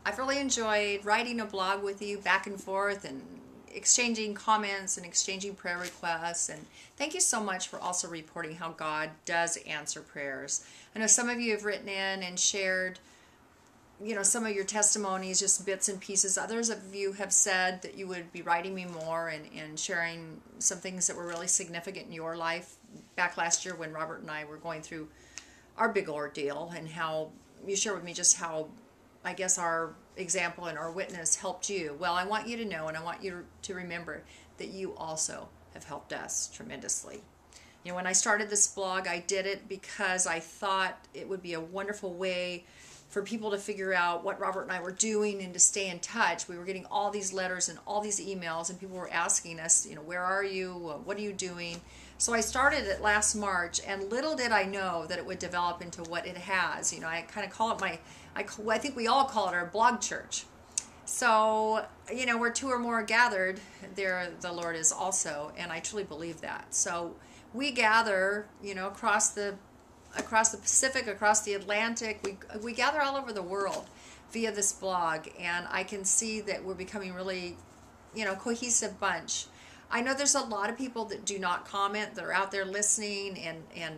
I've really enjoyed writing a blog with you back and forth and exchanging comments and exchanging prayer requests. And thank you so much for also reporting how God does answer prayers. I know some of you have written in and shared, some of your testimonies, just bits and pieces. Others of you have said that you would be writing me more and sharing some things that were really significant in your life back last year when Robert and I were going through our big ordeal, and how you share with me just how, I guess, our example and our witness helped you. Well, I want you to know, and I want you to remember that you also have helped us tremendously. When I started this blog, I did it because I thought it would be a wonderful way for people to figure out what Robert and I were doing and to stay in touch. We were getting all these letters and all these emails, and people were asking us, where are you? What are you doing? So I started it last March, and little did I know that it would develop into what it has. I kind of call it I think we all call it our blog church. So, where two or more are gathered, there the Lord is also, and I truly believe that. So we gather, across the Pacific, across the Atlantic. We gather all over the world via this blog, and I can see that we're becoming really, cohesive bunch. I know there's a lot of people that do not comment, that are out there listening and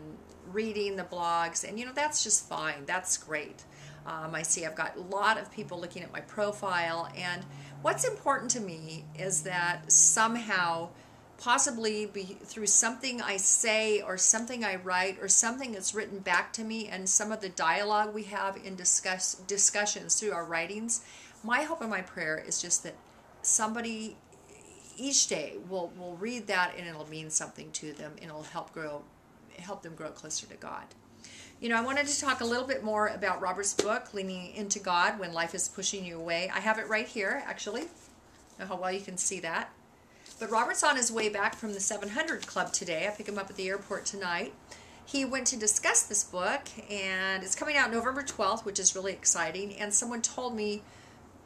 reading the blogs, and that's just fine. That's great. I see I've got a lot of people looking at my profile, and what's important to me is that somehow, possibly through something I say or something I write or something that's written back to me, and some of the dialogue we have in discussions through our writings, my hope and my prayer is just that somebody each day will read that, and it'll mean something to them, and it'll help them grow closer to God. I wanted to talk a little bit more about Robert's book, Leaning into God When Life is Pushing You Away. I have it right here, actually. I don't know how well you can see that. But Robert's on his way back from the 700 Club today. I pick him up at the airport tonight. He went to discuss this book, and it's coming out November 12th, which is really exciting. And someone told me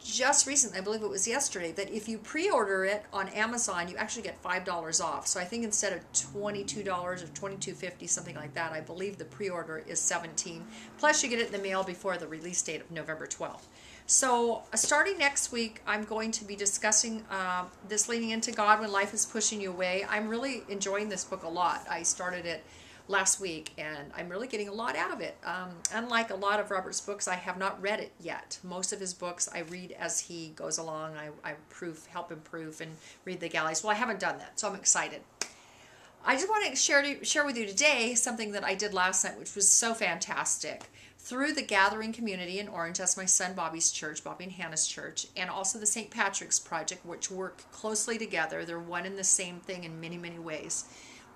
just recently, I believe it was yesterday, that if you pre-order it on Amazon, you actually get $5 off. So I think instead of $22 or $22.50, something like that, I believe the pre-order is $17. Plus you get it in the mail before the release date of November 12th. So starting next week, I'm going to be discussing this Leaning into God When Life is Pushing You Away. I'm really enjoying this book a lot. I started it last week, and I'm really getting a lot out of it. Unlike a lot of Robert's books, I have not read it yet. Most of his books I read as he goes along. I help him proof and read the galleys. Well, I haven't done that, so I'm excited. I just want to share with you today something that I did last night, which was so fantastic. Through the Gathering community in Orange, that's my son Bobby's church, Bobby and Hannah's church, and also the St. Patrick's Project, which work closely together. They're one and the same thing in many, many ways.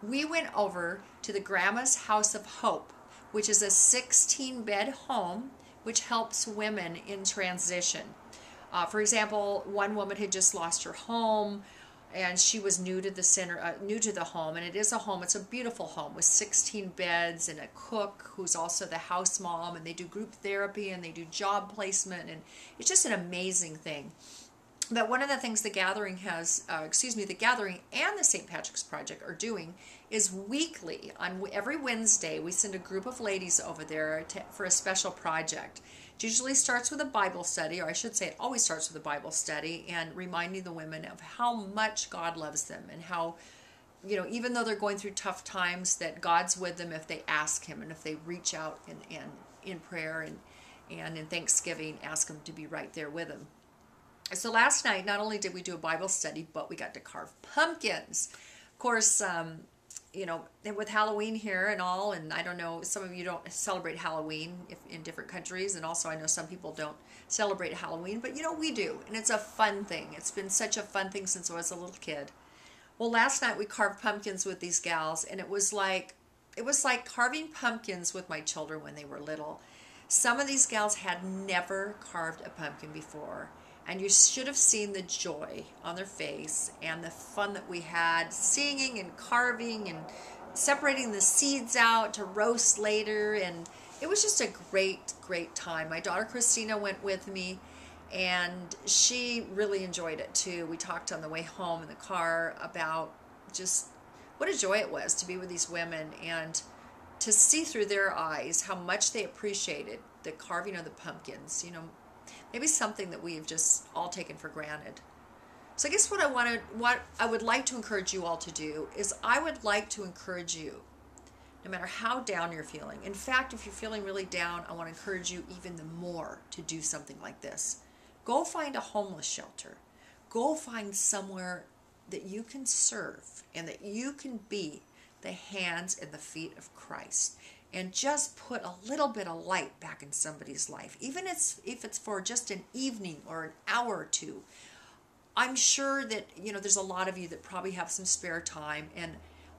We went over to the Grandma's House of Hope, which is a 16-bed home which helps women in transition. For example, one woman had just lost her home, and she was new to the home, and it is a home. It's a beautiful home with 16 beds and a cook who's also the house mom, and they do group therapy and they do job placement, and it's just an amazing thing. But one of the things the Gathering the Gathering and the St. Patrick's Project are doing is weekly, on every Wednesday, we send a group of ladies over there for a special project. It usually starts with a Bible study, or I should say it always starts with a Bible study, and reminding the women of how much God loves them, and how, even though they're going through tough times, that God's with them if they ask Him, and if they reach out in prayer and in thanksgiving, ask Him to be right there with them. So last night, not only did we do a Bible study, but we got to carve pumpkins. Of course, with Halloween here and all, and I don't know, some of you don't celebrate Halloween in different countries, and also I know some people don't celebrate Halloween, but we do, and it's a fun thing. It's been such a fun thing since I was a little kid. Well, last night we carved pumpkins with these gals, and it was like carving pumpkins with my children when they were little. Some of these gals had never carved a pumpkin before, and you should have seen the joy on their face and the fun that we had singing and carving and separating the seeds out to roast later. And it was just a great, great time. My daughter Christina went with me, and she really enjoyed it too. We talked on the way home in the car about just what a joy it was to be with these women and to see through their eyes how much they appreciated the carving of the pumpkins. maybe something that we have just all taken for granted. So I guess what I would like to encourage you all to do is I would like to encourage you, no matter how down you're feeling. In fact, if you're feeling really down, I want to encourage you even more to do something like this. Go find a homeless shelter. Go find somewhere that you can serve and that you can be the hands and the feet of Christ, and just put a little bit of light back in somebody's life, even if it's for just an evening or an hour or two. I'm sure that, there's a lot of you that probably have some spare time, and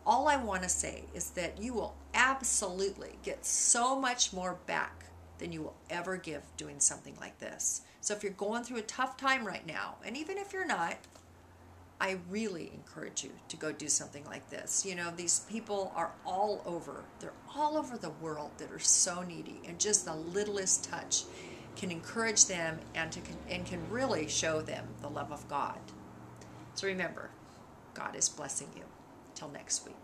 all I want to say is that you will absolutely get so much more back than you will ever give doing something like this. So if you're going through a tough time right now, and even if you're not, I really encourage you to go do something like this. These people are all over. They're all over the world that are so needy, and just the littlest touch can encourage them and can really show them the love of God. So remember, God is blessing you. Till next week.